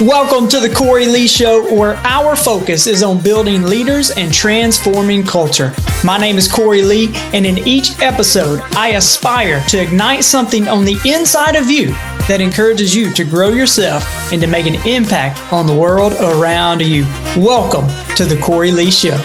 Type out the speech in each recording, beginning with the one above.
Welcome to the Cory Lee Show, where our focus is on building leaders and transforming culture. My name is Cory Lee, and in each episode, I aspire to ignite something on the inside of you that encourages you to grow yourself and to make an impact on the world around you. Welcome to the Cory Lee Show.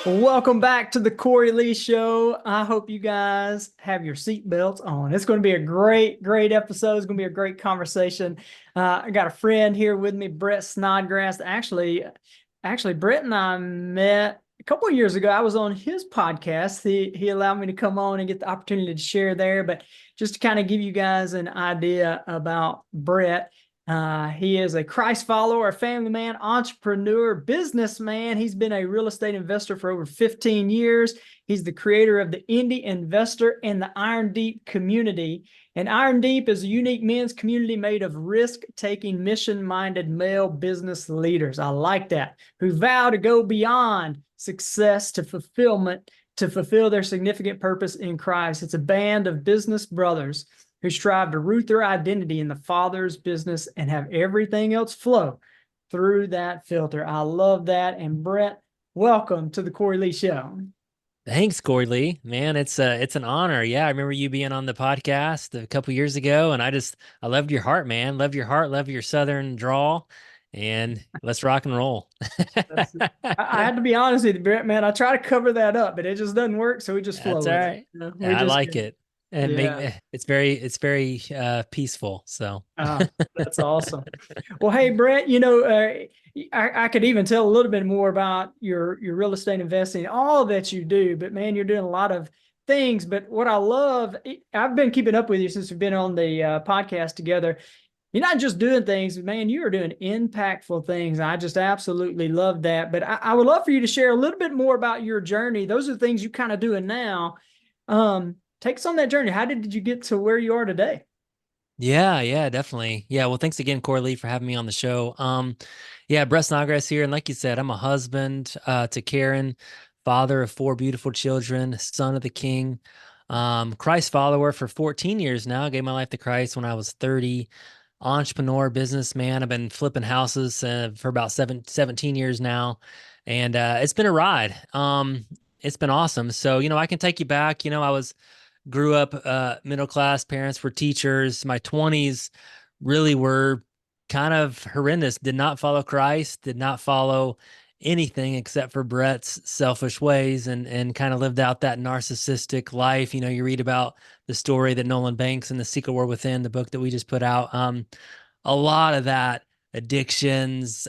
Welcome back to the Cory Lee Show. I hope you guys have your seatbelts on. It's going to be a great episode. It's going to be a great conversation. I got a friend here with me, Brett Snodgrass. Actually, Brett and I met a couple of years ago. I was on his podcast. He allowed me to come on and get the opportunity to share there. But just to kind of give you guys an idea about Brett, he is a Christ follower, a family man, entrepreneur, businessman. He's been a real estate investor for over 15 years. He's the creator of the Indie Investor and the Irondeep community. And Irondeep is a unique men's community made of risk-taking, mission-minded male business leaders. I like that. Who vow to go beyond success to fulfillment to fulfill their significant purpose in Christ. It's a band of business brothers who strive to root their identity in the Father's business and have everything else flow through that filter. I love that. And Brett, welcome to the Cory Lee Show. Thanks, Cory Lee. Man, it's an honor. Yeah, I remember you being on the podcast a couple years ago, and I loved your heart, man. Love your heart, love your Southern drawl, and let's rock and roll. I had to be honest with you, Brett, man. I try to cover that up, but it just doesn't work, so we just flow. That's all right. I like it. And yeah. It's very peaceful. So that's awesome. Well, hey, Brett, I could even tell a little bit more about your real estate investing, all that you do, but man, you're doing a lot of things. But what I love, I've been keeping up with you since we've been on the podcast together. You're not just doing things, man, you are doing impactful things. I just absolutely love that. But I would love for you to share a little bit more about your journey. Those are the things you're kind of doing now. Take us on that journey. How did you get to where you are today? Yeah, definitely. Yeah. Well, thanks again, Cory Lee, for having me on the show. Brett Snodgrass here. And like you said, I'm a husband to Karen, father of 4 beautiful children, son of the King, Christ follower for 14 years now. I gave my life to Christ when I was 30, entrepreneur, businessman. I've been flipping houses for about 17 years now. And it's been a ride. It's been awesome. So, I can take you back. Grew up middle class, parents were teachers. My 20s really were kind of horrendous. Did not follow Christ, did not follow anything except for Brett's selfish ways and kind of lived out that narcissistic life. You read about the story that Nolan Banks in The Secret War Within, the book that we just put out. A lot of that, addictions,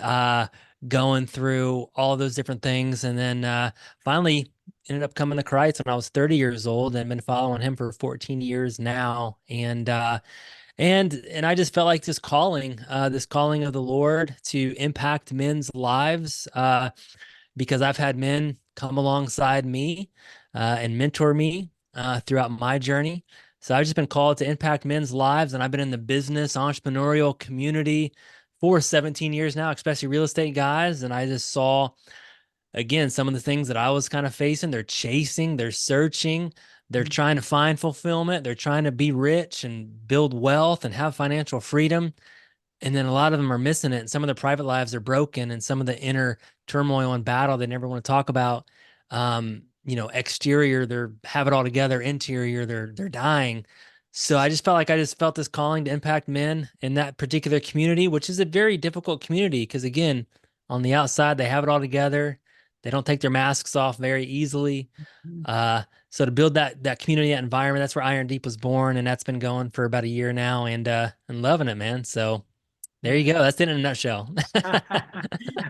going through all those different things. And then finally ended up coming to Christ when I was 30 years old and been following him for 14 years now. And I just felt like this calling of the Lord to impact men's lives, because I've had men come alongside me and mentor me throughout my journey. So I've just been called to impact men's lives, and I've been in the business entrepreneurial community for 17 years now, especially real estate guys. And I just saw, again, some of the things that I was kind of facing. They're chasing, they're searching, they're trying to find fulfillment. They're trying to be rich and build wealth and have financial freedom. And then a lot of them are missing it. And some of their private lives are broken, and some of the inner turmoil and battle they never want to talk about. Exterior, they're have it all together. Interior, they're dying. So I just felt this calling to impact men in that particular community, which is a very difficult community because, again, on the outside, they have it all together. They don't take their masks off very easily. So to build that community, that environment, that's where Irondeep was born, and that's been going for about a year now, and loving it, man. So there you go. That's it in a nutshell.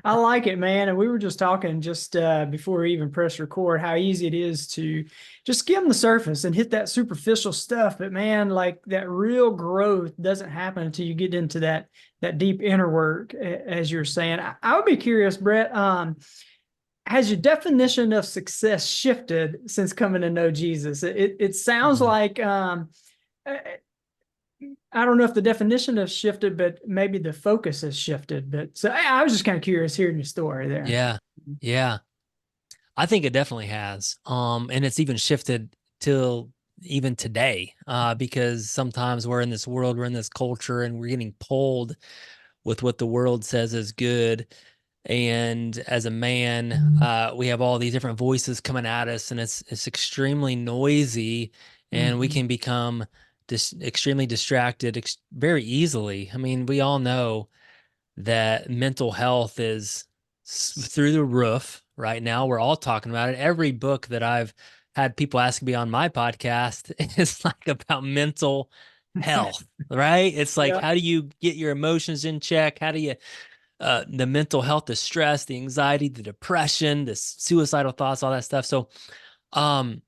I like it, man. And we were just talking before we even press record, how easy it is to just skim the surface and hit that superficial stuff. But man, like that real growth doesn't happen until you get into that deep inner work, as you're saying. I would be curious, Brett, has your definition of success shifted since coming to know Jesus? It sounds like, I don't know if the definition has shifted, but maybe the focus has shifted. But so I was just kind of curious hearing your story there. Yeah. I think it definitely has. And it's even shifted till even today, because sometimes we're in this world, we're in this culture, and we're getting pulled with what the world says is good. And as a man, we have all these different voices coming at us, and it's extremely noisy, and we Mhm. can become extremely distracted very easily. I mean, we all know that mental health is through the roof right now. We're all talking about it. Every book that I've had people ask me on my podcast is like about mental health, right? It's like, Yeah. how do you get your emotions in check? How do you the mental health, the stress, the anxiety, the depression, the suicidal thoughts, all that stuff. Um,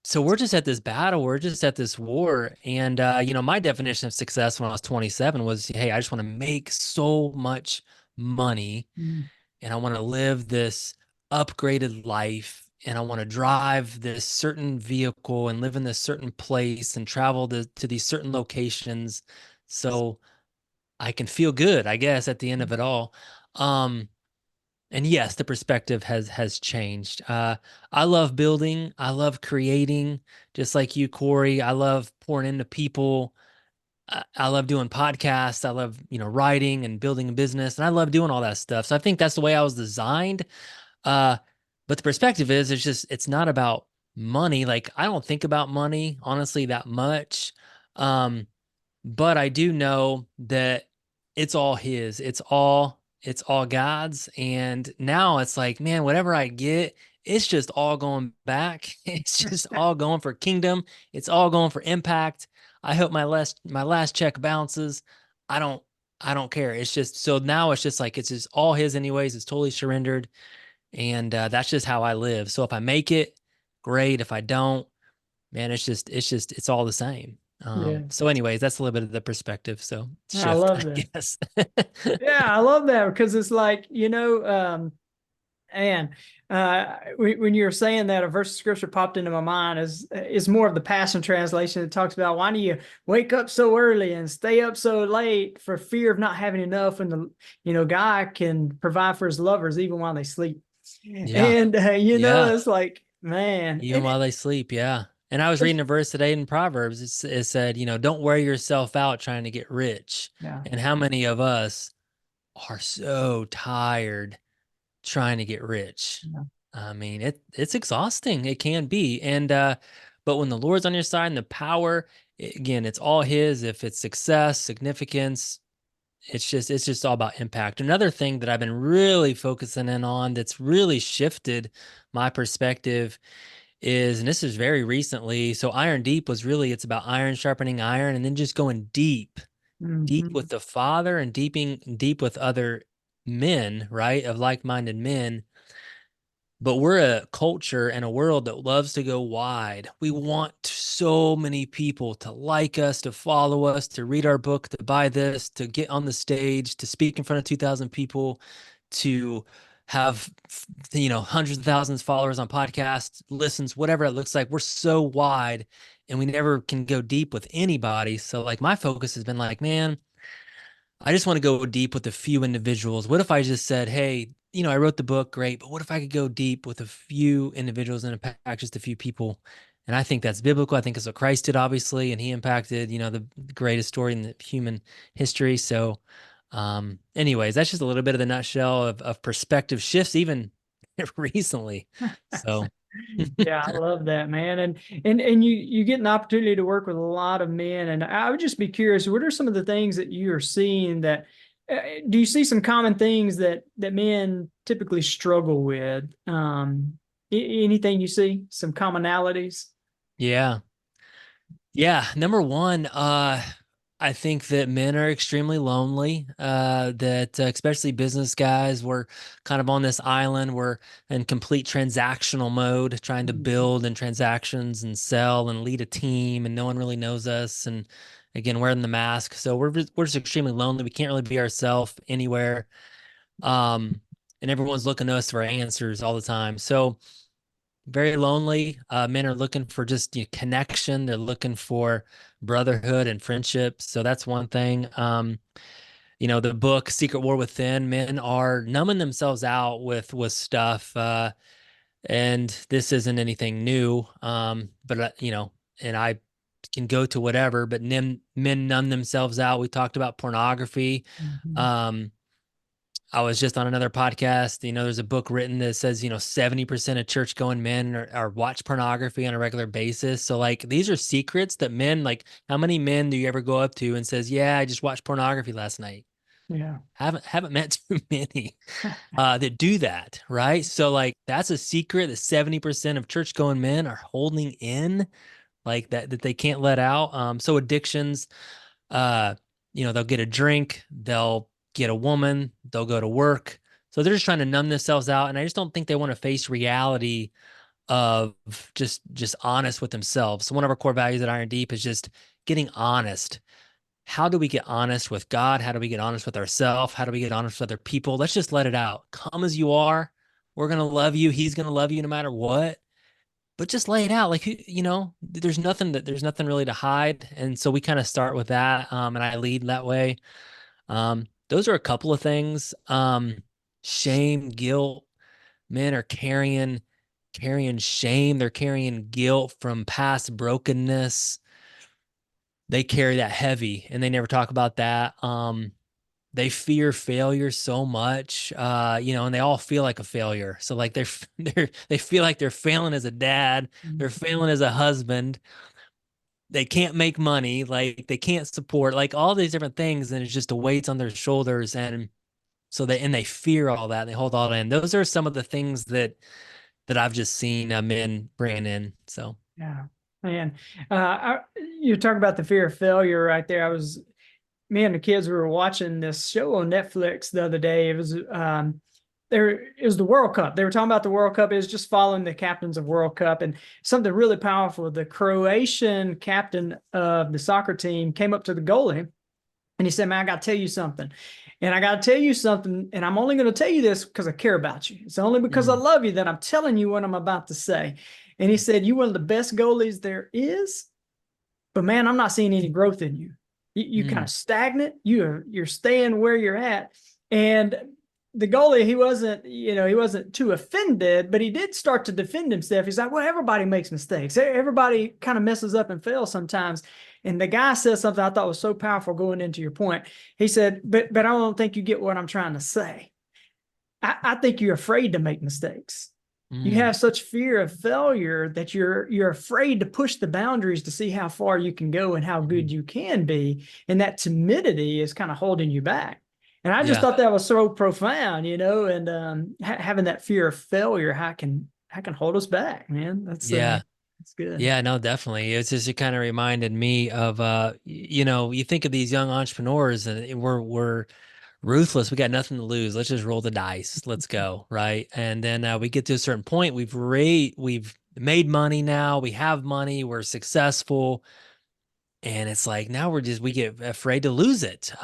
so we're just at this battle. We're just at this war. And, my definition of success when I was 27 was, hey, I just want to make so much money Mm. and I want to live this upgraded life and I want to drive this certain vehicle and live in this certain place and travel to these certain locations. So I can feel good, I guess, at the end of it all. Um, and yes, the perspective has changed. I love building. I love creating, just like you, Cory. I love pouring into people. I love doing podcasts. I love, writing and building a business, and I love doing all that stuff. So I think that's the way I was designed. Uh, but the perspective is, it's not about money. Like I don't think about money honestly that much. Um, but I do know that it's all his. It's all God's. And now it's like, man, whatever I get, it's just all going back. It's just all going for kingdom. It's all going for impact. I hope my last check bounces. I don't I don't care. It's just so now it's just like it's just all his anyways. It's totally surrendered. And that's just how I live. So if I make it, great. If I don't, man, it's all the same. Yeah. So anyways, that's a little bit of the perspective. So I shift, love I that. guess. Yeah, I love that because it's like, and when you were saying that, a verse of scripture popped into my mind is more of the Passion Translation. It talks about why do you wake up so early and stay up so late for fear of not having enough, and guy can provide for his lovers even while they sleep. Yeah. And Yeah. it's like, man, Even while they sleep. Yeah. And I was reading a verse today in Proverbs. It said, don't wear yourself out trying to get rich. yeah, And how many of us are so tired trying to get rich? yeah, I mean, it's exhausting. It can be. And but when the Lord's on your side and the power, again, it's all his. If it's success, significance, it's just all about impact. Another thing that I've been really focusing in on that's really shifted my perspective is, and this is very recently, so Irondeep was really it's about iron sharpening iron and then just going deep, deep mhm, with the Father and deep with other men, right? Of like-minded men. But we're a culture and a world that loves to go wide. We want so many people to like us, to follow us, to read our book, to buy this, to get on the stage, to speak in front of 2,000 people, to have, hundreds of thousands of followers on podcasts, listens, whatever it looks like. We're so wide and we never can go deep with anybody. So like my focus has been like, man, I just want to go deep with a few individuals. What if I just said, hey, I wrote the book, great, but what if I could go deep with a few individuals and impact just a few people? And I think that's biblical. I think it's what Christ did, obviously, and he impacted, the greatest story in the human history. So, anyways, that's just a little bit of the nutshell of perspective shifts, even recently. So, yeah, I love that, man. And you get an opportunity to work with a lot of men, and I would just be curious, what are some of the things that you are seeing that do you see some common things that men typically struggle with? Anything you see, some commonalities? yeah. Yeah, number one, I think that men are extremely lonely. That especially business guys, we're kind of on this island. We're in complete transactional mode, trying to Mhm. build and transactions and sell and lead a team, and no one really knows us. And again, wearing the mask, so we're just extremely lonely. We can't really be ourselves anywhere. Um, and everyone's looking to us for answers all the time. So very lonely. Men are looking for just connection. They're looking for brotherhood and friendship. So that's one thing. The book Secret War Within, men are numbing themselves out with stuff. And this isn't anything new. But and I can go to whatever, but men numb themselves out. We talked about pornography. Mhm. Um, I was just on another podcast. There's a book written that says, 70% of church going men are watch pornography on a regular basis. So like these are secrets that men, like how many men do you ever go up to and says, yeah, I just watched pornography last night? Yeah. Haven't met too many that do that, right? So like that's a secret that 70% of church going men are holding in, like that they can't let out. So addictions, uh, they'll get a drink, they'll get a woman, they'll go to work. So they're just trying to numb themselves out. And I just don't think they want to face reality of just honest with themselves. So one of our core values at Irondeep is just getting honest. How do we get honest with God? How do we get honest with ourselves? How do we get honest with other people? Let's just let it out. Come as you are. We're going to love you. He's going to love you no matter what. But just lay it out. Like, there's nothing really to hide. And so we kind of start with that. And I lead that way. Those are a couple of things. Shame, guilt. Men are carrying shame. They're carrying guilt from past brokenness. They carry that heavy and they never talk about that. They fear failure so much, and they all feel like a failure. So like they feel like they're failing as a dad, they're failing as a husband. They can't make money, like they can't support, like all these different things, and it's just a weight on their shoulders. And so they fear all that. And they hold all that in. Those are some of the things that I've just seen men bring in. So Yeah, man. You talk about the fear of failure right there. Me and the kids, we were watching this show on Netflix the other day. It was the World Cup. They were talking about the World Cup. It was just following the captains of World Cup, and something really powerful. The Croatian captain of the soccer team came up to the goalie and he said, "Man, I got to tell you something. And I got to tell you something. And I'm only going to tell you this because I care about you. It's only because I love you that I'm telling you what I'm about to say." And he said, "You're one of the best goalies there is, but man, I'm not seeing any growth in you. You kind of stagnant. You're staying where you're at." And the goalie, he wasn't too offended, but he did start to defend himself. He's like, "Well, everybody makes mistakes. Everybody kind of messes up and fails sometimes." And the guy said something I thought was so powerful going into your point. He said, but I don't think you get what I'm trying to say. I think you're afraid to make mistakes. You have such fear of failure that you're afraid to push the boundaries to see how far you can go and how good you can be. And that timidity is kind of holding you back. And I just thought that was so profound, and having that fear of failure, how can hold us back, man. That's good. Yeah, no, definitely. It kind of reminded me of you think of these young entrepreneurs and we're ruthless. We got nothing to lose. Let's just roll the dice. Let's go, right? And then we get to a certain point. We've made money now. We have money. We're successful, and it's like now we get afraid to lose it.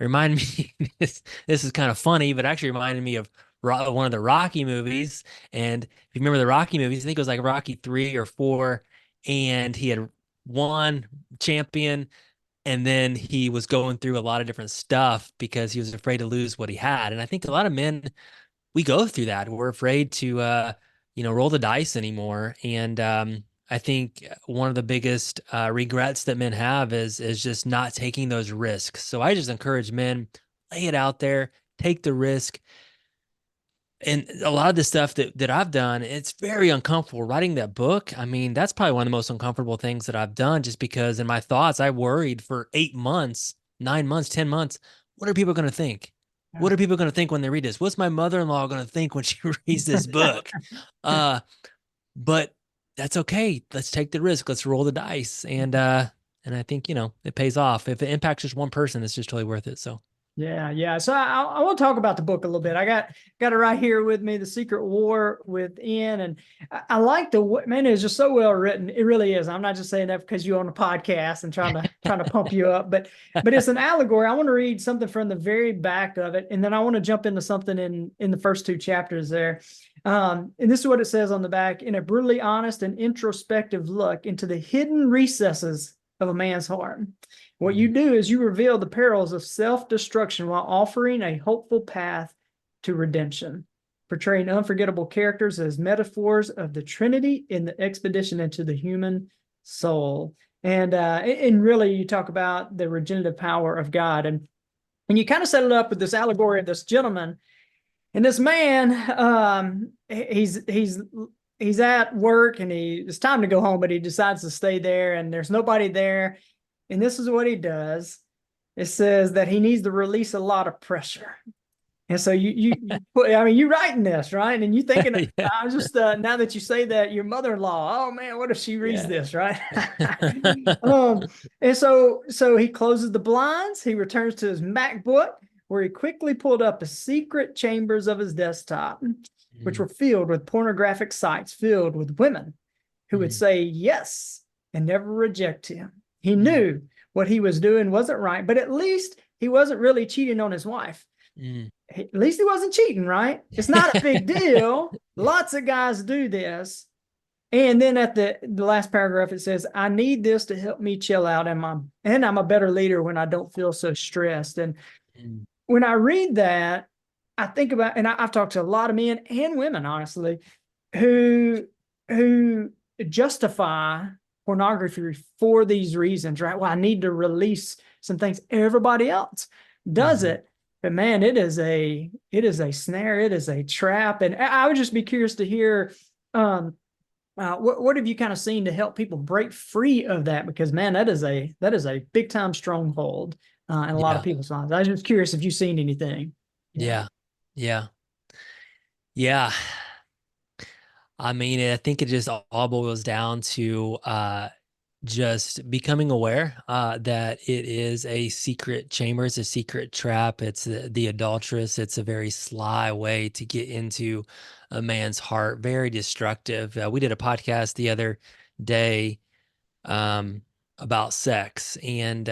Remind me this is kind of funny, but actually reminded me of one of the Rocky movies. And if you remember the Rocky movies, I think it was like Rocky 3 or 4, and he had won champion, and then he was going through a lot of different stuff because he was afraid to lose what he had. And I think a lot of men, we go through that. We're afraid to roll the dice anymore. And I think one of the biggest regrets that men have is just not taking those risks. So I just encourage men, lay it out there, take the risk. And a lot of the stuff that I've done, it's very uncomfortable. Writing that book, I mean, that's probably one of the most uncomfortable things that I've done, just because in my thoughts, I worried for 8 months, 9 months, 10 months. What are people going to think? What are people going to think when they read this? What's my mother-in-law going to think when she reads this book? But that's okay. Let's take the risk. Let's roll the dice. And I think, it pays off. If it impacts just one person, it's just totally worth it. So. Yeah. So I want to talk about the book a little bit. I got it right here with me, The Secret War Within, and I like man. It's just so well written. It really is. I'm not just saying that because you're on a podcast and trying to pump you up, but it's an allegory. I want to read something from the very back of it, and then I want to jump into something in the first 2 chapters there. And this is what it says on the back: "In a brutally honest and introspective look into the hidden recesses of a man's heart, what you do is you reveal the perils of self-destruction while offering a hopeful path to redemption, portraying unforgettable characters as metaphors of the Trinity in the expedition into the human soul. And really, you talk about the regenerative power of God, and you kind of set it up with this allegory of this gentleman and this man. He's at work, and it's time to go home, but he decides to stay there, and there's nobody there. And this is what he does. It says that he needs to release a lot of pressure. And so you put, I mean, you're writing this, right? And you thinking, Yeah. I just, now that you say that, your mother-in-law, oh man, what if she reads Yeah. this, right? And so he closes the blinds, he returns to his MacBook, where he quickly pulled up the secret chambers of his desktop, which were filled with pornographic sites, filled with women who would say yes and never reject him. He knew what he was doing wasn't right, but at least he wasn't really cheating on his wife. At least he wasn't cheating, right? It's not a big deal. Lots of guys do this. And then at the last paragraph, it says, I need this to help me chill out, and I'm a better leader when I don't feel so stressed. And when I read that, I think about, and I've talked to a lot of men and women, honestly, who justify pornography for these reasons, right? Well, I need to release some things. Everybody else does it. But man, it is a snare. It is a trap. And I would just be curious to hear, what have you kind of seen to help people break free of that? Because man, that is a big time stronghold in a lot of people's lives. I was just curious if you've seen anything. Yeah. I mean, I think it just all boils down to just becoming aware that it is a secret chamber, it's a secret trap, it's the adulteress, it's a very sly way to get into a man's heart, very destructive. We did a podcast the other day about sex, and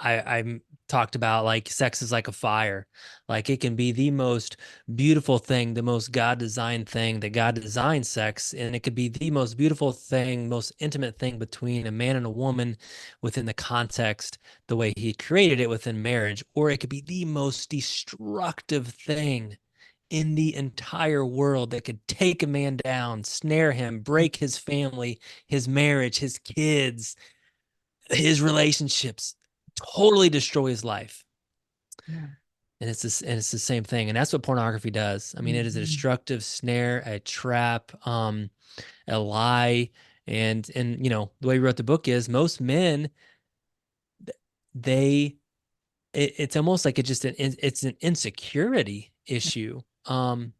I talked about like sex is like a fire. Like it can be the most beautiful thing, the most God designed thing that God designed sex. And it could be the most beautiful thing, most intimate thing between a man and a woman within the context, the way he created it within marriage. Or it could be the most destructive thing in the entire world that could take a man down, snare him, break his family, his marriage, his kids, his relationships, totally destroy his life. And it's the same thing. And that's what pornography does. I mean, it is a destructive snare, a trap, a lie. And you know, the way we wrote the book is most men, it's almost like it's an insecurity issue.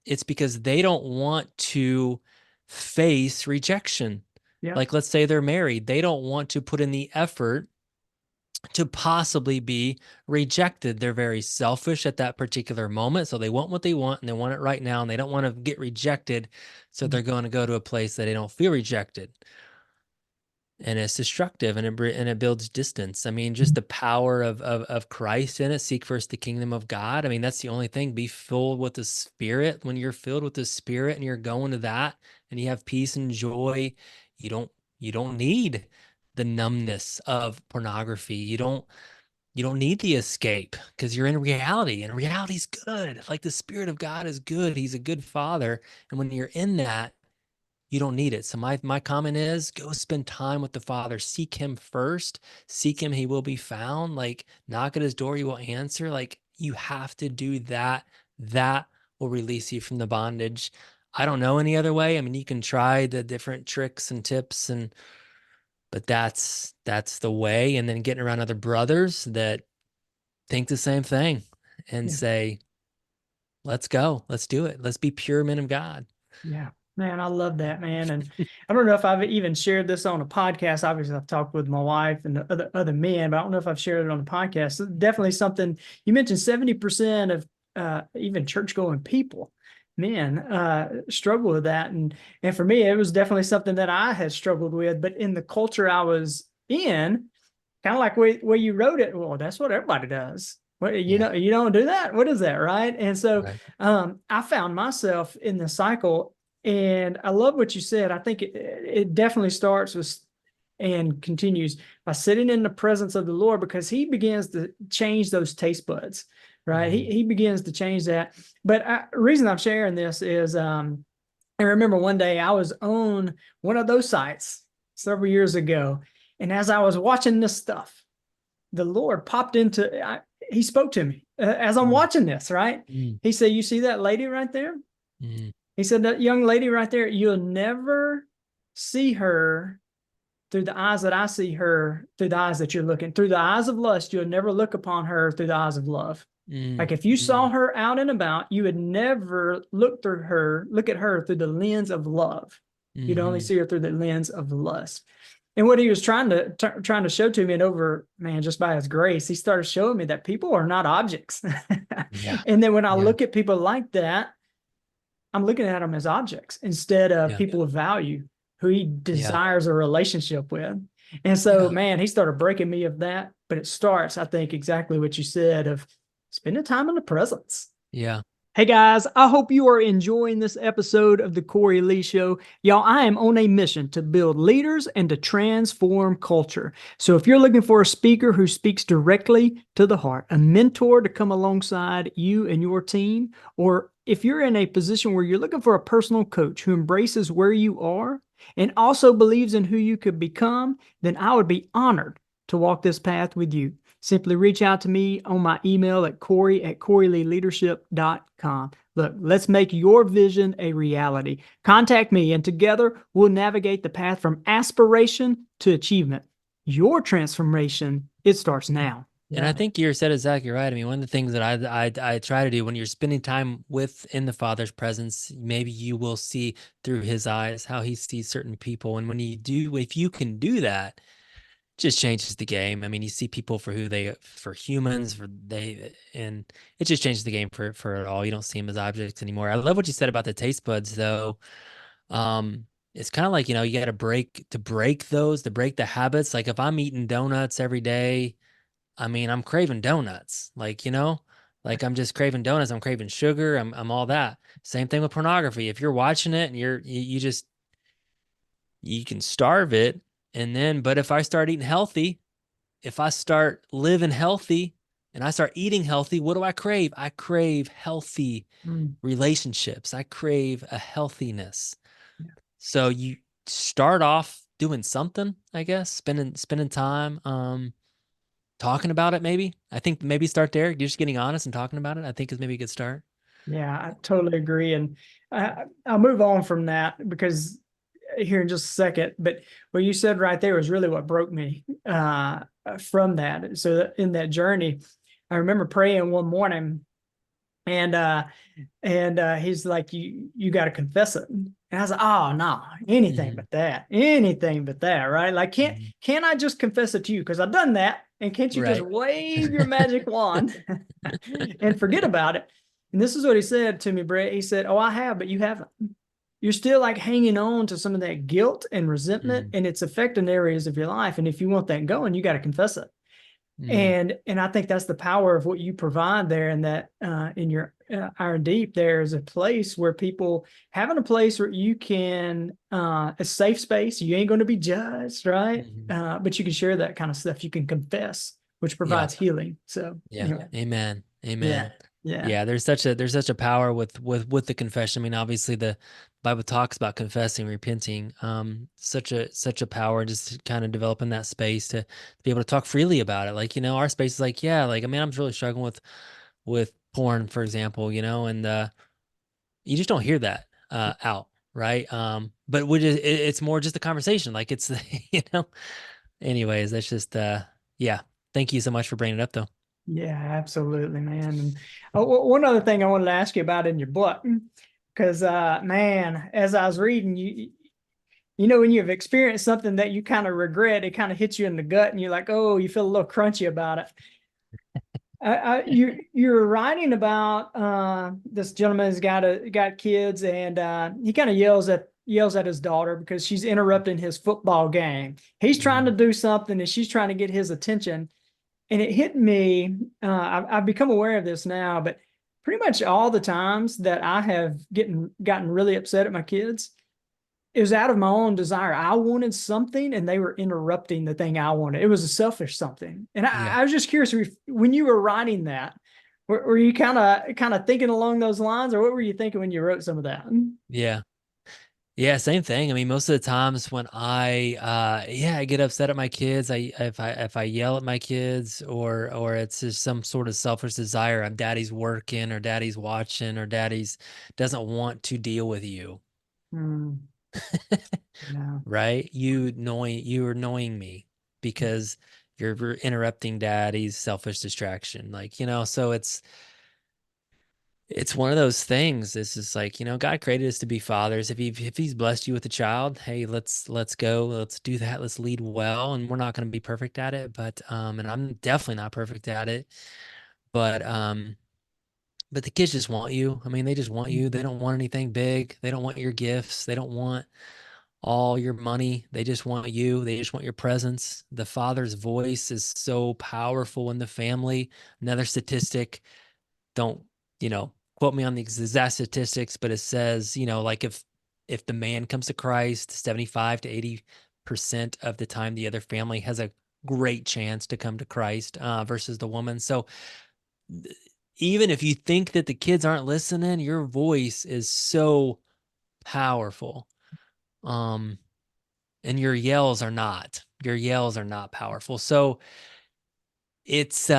It's because they don't want to face rejection. Like, let's say they're married. They don't want to put in the effort to possibly be rejected. They're very selfish at that particular moment. So they want what they want, and they want it right now, and they don't want to get rejected. So they're going to go to a place that they don't feel rejected. And it's destructive, and it builds distance. I mean, just the power of Christ in it. Seek first the kingdom of God. I mean, that's the only thing. Be filled with the Spirit. When you're filled with the Spirit and you're going to that, and you have peace and joy, you don't need the numbness of pornography. You don't need the escape, because you're in reality, and reality's good. Like the Spirit of God is good. He's a good Father. And when you're in that, you don't need it. So my comment is, go spend time with the Father. Seek him first. Seek him, he will be found. Like, knock at his door, he will answer. Like, you have to do that. That will release you from the bondage. I don't know any other way. I mean, you can try the different tricks and tips, but that's the way. And then getting around other brothers that think the same thing and say, let's go. Let's do it. Let's be pure men of God. Yeah. Man, I love that, man. And I don't know if I've even shared this on a podcast. Obviously, I've talked with my wife and the other men, but I don't know if I've shared it on the podcast. So definitely something. You mentioned 70% of even church-going people, men, struggle with that. And for me, it was definitely something that I had struggled with. But in the culture I was in, kind of like where you wrote it, well, that's what everybody does. What, you know, you don't do that. What is that, right? And so I found myself in the cycle. And I love what you said. I think it definitely starts with and continues by sitting in the presence of the Lord, because he begins to change those taste buds, right? He begins to change that. But the reason I'm sharing this is I remember one day I was on one of those sites several years ago. And as I was watching this stuff, the Lord popped he spoke to me as I'm Mm, watching this, right? mm, He said, "You see that lady right there?" mm, He said, "That young lady right there, you'll never see her through the eyes that I see her, through the eyes that you're looking, through the eyes of lust. You'll never look upon her through the eyes of love. mm, Like if you saw mm, her out and about, you would never look at her through the lens of love. You'd only mhm. see her through the lens of lust." And what he was trying to show to me, and over, man, just by his grace, he started showing me that people are not objects. Yeah, And then when I yeah, look at people like that, I'm looking at them as objects instead of yeah, people of value who he yeah, desires a relationship with. And so, yeah, man, he started breaking me of that. But it starts, I think, exactly what you said of spending time in the presence. yeah. Hey guys, I hope you are enjoying this episode of the Cory Lee Show. Y'all, I am on a mission to build leaders and to transform culture. So if you're looking for a speaker who speaks directly to the heart, a mentor to come alongside you and your team, or if you're in a position where you're looking for a personal coach who embraces where you are and also believes in who you could become, then I would be honored to walk this path with you. Simply reach out to me on my email at Cory@CoryLeeLeadership.com. Look, let's make your vision a reality. Contact me, and together we'll navigate the path from aspiration to achievement. Your transformation, it starts now. And I Yeah. think you said exactly right. I mean, one of the things that I try to do when you're spending time in the Father's presence, maybe you will see through His eyes how He sees certain people, and when you do, if you can do that, it just changes the game. I mean, you see people for who for humans, and it just changes the game for it all. You don't see them as objects anymore. I love what you said about the taste buds, though. It's kind of like, you got to break to break the habits. Like if I'm eating donuts every day. I mean, I'm craving donuts, like I'm just craving donuts. I'm craving sugar. I'm all that. Same thing with pornography. If you're watching it and you can starve it. But if I start eating healthy, if I start living healthy and I start eating healthy, what do I crave? I crave healthy Mm, relationships. I crave a healthiness. yeah. So you start off doing something, I guess, spending time. Talking about it, maybe. I think maybe start there. You're just getting honest and talking about it, I think is maybe a good start. Yeah, I totally agree. And I'll move on from that because here in just a second. But what you said right there was really what broke me from that. So in that journey, I remember praying one morning, and he's like, "You got to confess it." And I was like, "Oh no, Mhm, anything but that, right? Like, mhm. can't I just confess it to you? Because I've done that, and can't you just Right. wave your magic wand and forget about it?" And this is what he said to me, Brett. He said, "Oh, I have, but you haven't. You're still like hanging on to some of that guilt and resentment, Mhm, and it's affecting areas of your life. And if you want that going, you got to confess it." mhm. And I think that's the power of what you provide there, and that in your Irondeep, there is a place where people having a place where you can a safe space. You ain't going to be judged, right? Mhm. But you can share that kind of stuff. You can confess, which Yeah. provides healing. So Yeah. anyway, Amen. yeah, Amen. yeah, Yeah, there's such a power with the confession. I mean, obviously the Bible talks about confessing, repenting. Such a power just to kind of developing that space to be able to talk freely about it. Like, our space is like, yeah, like I mean, I'm really struggling with porn, for example, and you just don't hear that out, right? But it's more just a conversation. Like it's you know. Anyways, that's just yeah. Thank you so much for bringing it up, though. yeah, absolutely, man. And one other thing I wanted to ask you about in your book, because man, as I was reading, you know, when you've experienced something that you kind of regret, it kind of hits you in the gut, and you're like, oh, you feel a little crunchy about it. You're writing about this gentleman's got kids, and he kind of yells at his daughter because she's interrupting his football game. He's trying to Mhm, do something, and she's trying to get his attention. And it hit me. I've become aware of this now, but pretty much all the times that I have gotten really upset at my kids, it was out of my own desire. I wanted something, and they were interrupting the thing I wanted. It was a selfish something. And yeah, I was just curious, when you were writing that, were you kind of thinking along those lines, or what were you thinking when you wrote some of that? yeah. Yeah, same thing. I mean, most of the times when I get upset at my kids, if I yell at my kids, or it's just some sort of selfish desire, daddy's working or daddy's watching or daddy's doesn't want to deal with you. Mm, yeah. Right? You're annoying me because you're interrupting daddy's selfish distraction. Like, so it's one of those things. It's just like, God created us to be fathers. If he's blessed you with a child, hey, let's go. Let's do that. Let's lead well. And we're not going to be perfect at it, but and I'm definitely not perfect at it. But but the kids just want you. I mean, they just want you. They don't want anything big. They don't want your gifts. They don't want all your money. They just want you. They just want your presence. The father's voice is so powerful in the family. Another statistic, don't, quote me on the exact statistics, but it says, like if the man comes to Christ, 75 to 80% of the time, the other family has a great chance to come to Christ versus the woman. So even if you think that the kids aren't listening, your voice is so powerful. Um, and your yells are not. Your yells are not powerful. So it's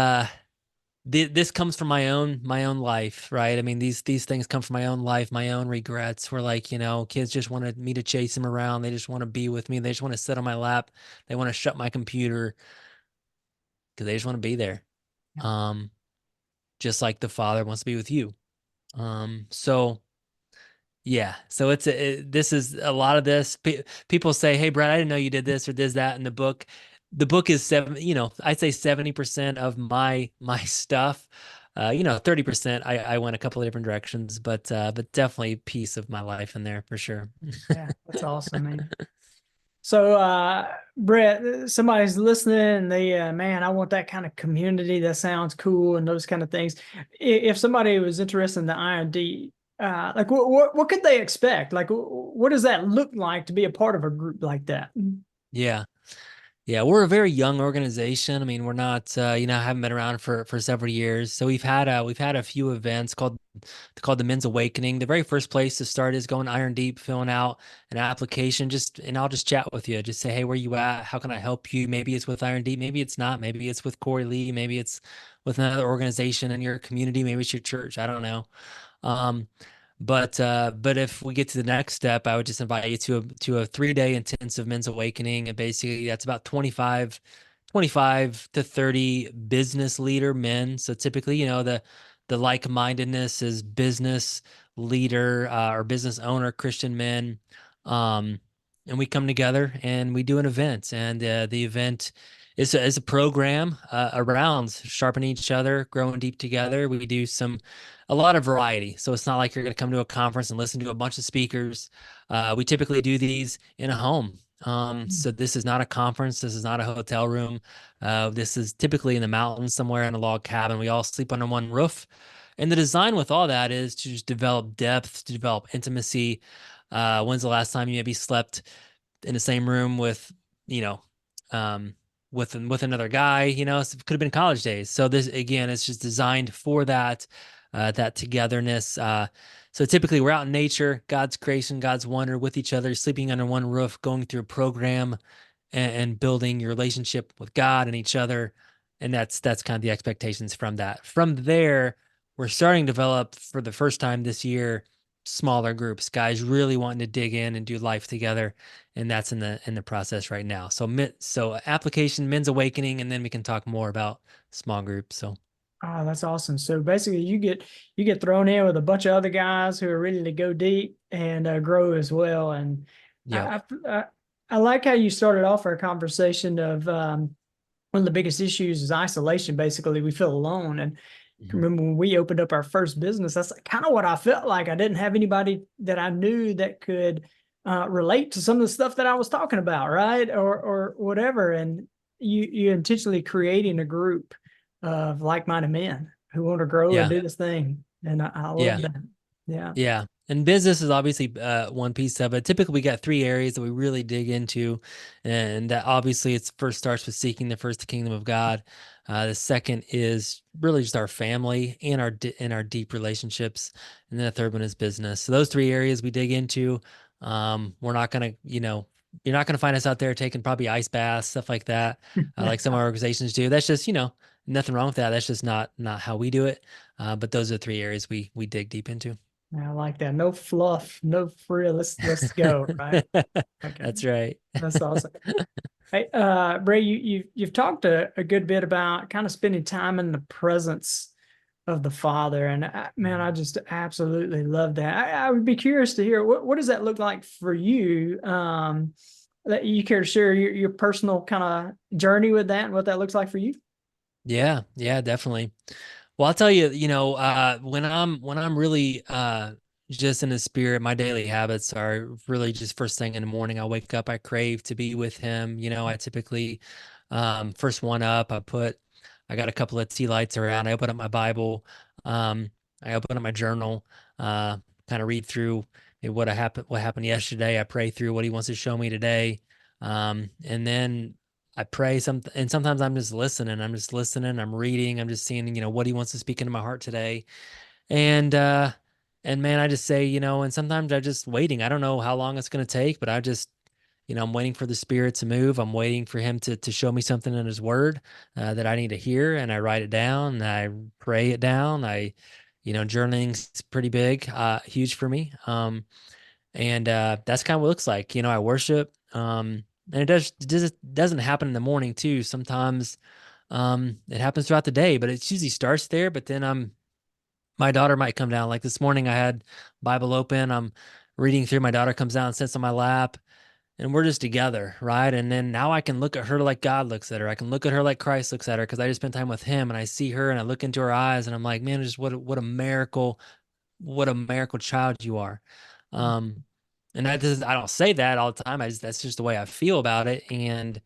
this comes from my own life, right? I mean, these things come from my own life, my own regrets. Where like, kids just wanted me to chase them around. They just want to be with me. They just want to sit on my lap. They want to shut my computer because they just want to be there. Yeah. Um, just like the father wants to be with you. So yeah, so this is a lot of this. People say, "Hey, Brad, I didn't know you did this or did that in the book." The book is I'd say 70% of my stuff. 30% I went a couple of different directions, but definitely a piece of my life in there for sure. Yeah, that's awesome, man. So, Brett, somebody's listening and they, man, I want that kind of community. That sounds cool and those kind of things. If somebody was interested in the Irondeep, like what could they expect? Like, what does that look like to be a part of a group like that? Yeah. Yeah, we're a very young organization. I mean, we're not, haven't been around for several years. So we've had a few events called the Men's Awakening. The very first place to start is going Iron Deep, filling out an application, and I'll just chat with you. Just say, hey, where you at? How can I help you? Maybe it's with Iron Deep, maybe it's not. Maybe it's with Cory Lee, maybe it's with another organization in your community, maybe it's your church. I don't know. Um, but if we get to the next step, I would just invite you to a 3-day intensive men's awakening. And basically that's about 25 to 30 business leader men. So typically, the like-mindedness is business leader or business owner, Christian men. Um, and we come together and we do an event. And the event is a program around sharpening each other, growing deep together. We do a lot of variety. So it's not like you're going to come to a conference and listen to a bunch of speakers. We typically do these in a home. So this is not a conference. This is not a hotel room. This is typically in the mountains somewhere in a log cabin. We all sleep under one roof. And the design with all that is to just develop depth, to develop intimacy. When's the last time you maybe slept in the same room with, you know, um, with another guy? It could have been college days. So this again, it's just designed for that togetherness. So typically we're out in nature, God's creation, God's wonder with each other, sleeping under one roof, going through a program and building your relationship with God and each other. And that's kind of the expectations from that. From there, we're starting to develop for the first time this year, smaller groups, guys really wanting to dig in and do life together. And that's in the process right now. So application, Men's Awakening, and then we can talk more about small groups. So Oh, that's awesome. So basically you get thrown in with a bunch of other guys who are ready to go deep and grow as well. And yeah. I, I, I I like how you started off our conversation of one of the biggest issues is isolation. Basically, we feel alone. And Mhm. remember when we opened up our first business, that's kind of what I felt like. I didn't have anybody that I knew that could relate to some of the stuff that I was talking about, right? Or whatever. And you intentionally creating a group of like-minded men who want to grow and Yeah. do this thing. And I love Yeah. that. Yeah. Yeah. And business is obviously one piece of it. Typically, we got three areas that we really dig into. And that obviously it's first starts with seeking the first kingdom of God. The second is really just our family and our deep relationships. And then the third one is business. So those three areas we dig into. We're not gonna, you're not gonna find us out there taking probably ice baths, stuff like that, like some organizations do. That's just, nothing wrong with that. That's just not how we do it. But those are three areas we dig deep into. I like that. No fluff, no frill. Let's go. Right. Okay. That's right. That's awesome. Hey, Bray, you've talked a good bit about kind of spending time in the presence of the Father, and man, I just absolutely love that. I would be curious to hear what does that look like for you. That you care to share your personal kind of journey with that and what that looks like for you. Yeah, yeah, definitely. Well, I'll tell you, when I'm really just in the spirit, my daily habits are really just first thing in the morning. I wake up, I crave to be with him. I typically first one up, I got a couple of tea lights around. I open up my Bible, um, I open up my journal, kind of read through what happened yesterday. I pray through what he wants to show me today. And then I pray and sometimes I'm just listening. I'm reading. I'm just seeing, what he wants to speak into my heart today. And, uh, and man, I just say, and sometimes I just waiting. I don't know how long it's going to take, but I just, I'm waiting for the spirit to move. I'm waiting for him to show me something in his word, that I need to hear. And I write it down and I pray it down. Journaling's pretty big, huge for me. And that's kind of what it looks like. I worship. And it doesn't happen in the morning too. Sometimes it happens throughout the day, but it usually starts there. But then my daughter might come down. Like this morning, I had Bible open. I'm reading through. My daughter comes down and sits on my lap, and we're just together, right? And then now I can look at her like God looks at her. I can look at her like Christ looks at her because I just spent time with Him, and I see her, and I look into her eyes, and I'm like, man, just what a miracle, what a miracle child you are. Um, and I don't say that all the time. That's just the way I feel about it. And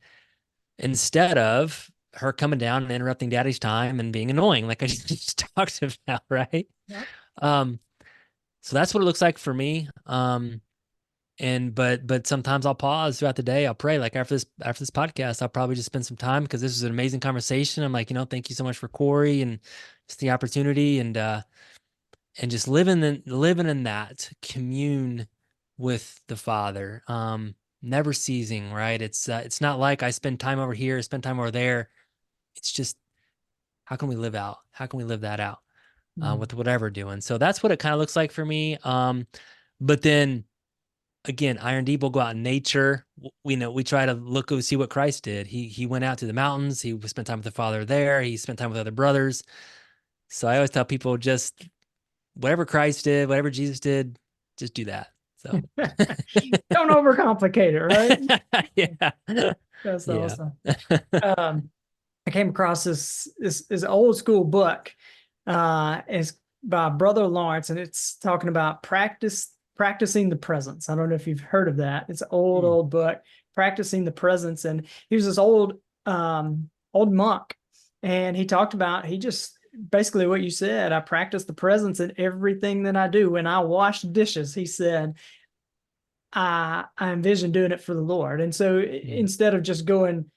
instead of her coming down and interrupting daddy's time and being annoying, like I just talked about, right? Yep. Um, so that's what it looks like for me. But sometimes I'll pause throughout the day. I'll pray. Like after this podcast, I'll probably just spend some time because this was an amazing conversation. I'm like, thank you so much for Cory and just the opportunity and just living in that commune with the Father, never ceasing, right? It's not like I spend time over here, spend time over there. It's just how can we live that out Mm. with whatever we're doing? So that's what it kind of looks like for me. But then again, Irondeep will go out in nature. We try to see what Christ did. He went out to the mountains. He spent time with the Father there. He spent time with other brothers. So I always tell people just whatever Christ did, whatever Jesus did, just do that. So Don't overcomplicate it, right? yeah. That's Yeah. awesome. I came across this old school book. It's by Brother Lawrence, and it's talking about practicing the presence. I don't know if you've heard of that. It's an Hmm. old book, practicing the presence. And he was this old monk, and he talked about he just basically what you said. I practice the presence in everything that I do. When I wash dishes, he said, I envision doing it for the Lord. And so instead of just going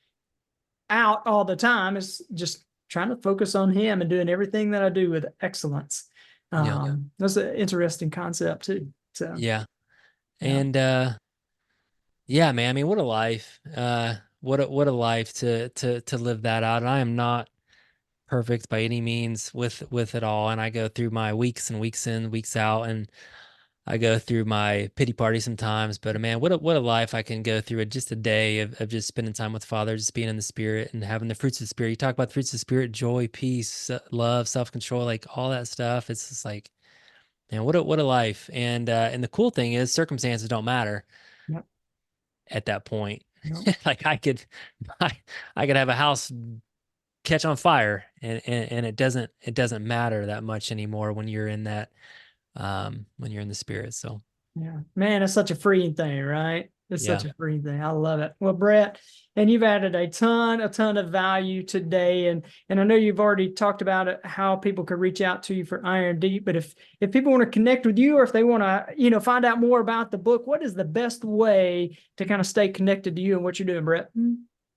out all the time, it's just trying to focus on him and doing everything that I do with excellence. Yeah. That's an interesting concept too. So Yeah. yeah. And yeah, man, I mean, what a life. What a life to live that out. And I am not perfect by any means with it all. And I go through my weeks and weeks in, weeks out, and I go through my pity party sometimes, but man, what a life I can go through just a day of just spending time with Father, just being in the Spirit and having the fruits of the Spirit. You talk about the fruits of the Spirit, joy, peace, love, self-control, like all that stuff. It's just like, man, what a life. And the cool thing is circumstances don't matter Yep. at that point. Yep. Like I, I could have a house catch on fire and it doesn't matter that much anymore when you're in that when you're in the Spirit. So Yeah, man, it's such a freeing thing, right? It's such yeah. a freeing thing. I love it. Well, Brett, and you've added a ton of value today, and I know you've already talked about it, how people could reach out to you for Irondeep. But if people want to connect with you, or if they want to, find out more about the book, what is the best way to kind of stay connected to you and what you're doing, Brett?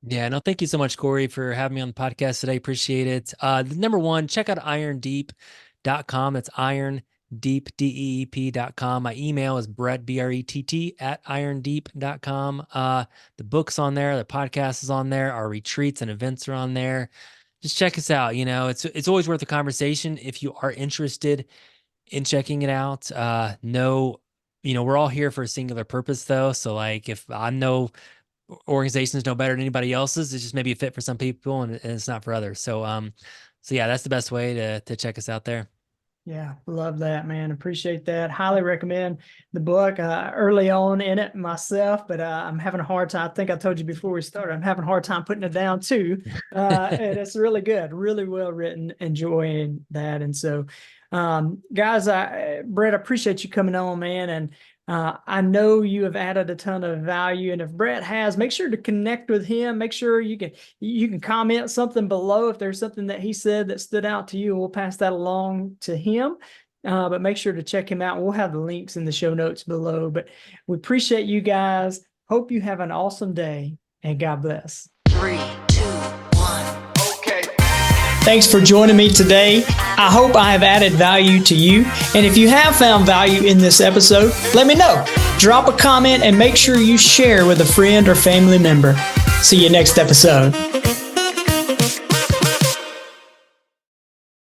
Yeah, no, thank you so much, Cory, for having me on the podcast today. Appreciate it. Number one, check out irondeep.com. That's iron, deep.com. My email is Brett, BRETT, at irondeep.com. The book's on there. The podcast is on there. Our retreats and events are on there. Just check us out. It's always worth a conversation if you are interested in checking it out. No, we're all here for a singular purpose though. So like if I know organizations no better than anybody else's, it's just maybe a fit for some people and it's not for others. So yeah, that's the best way to check us out there. Yeah, love that, man. Appreciate that. Highly recommend the book. Early on in it myself, but I'm having a hard time. I think I told you before we started, I'm having a hard time putting it down too. And it's really good, really well written, enjoying that. And so, guys, Brett, I appreciate you coming on, man. And I know you have added a ton of value, and if Brett has, make sure to connect with him. Make sure you can comment something below if there's something that he said that stood out to you. We'll pass that along to him, but make sure to check him out. We'll have the links in the show notes below. But we appreciate you guys. Hope you have an awesome day, and God bless. 3, 2, 1. Okay. Thanks for joining me today. I hope I have added value to you. And if you have found value in this episode, let me know. Drop a comment and make sure you share with a friend or family member. See you next episode.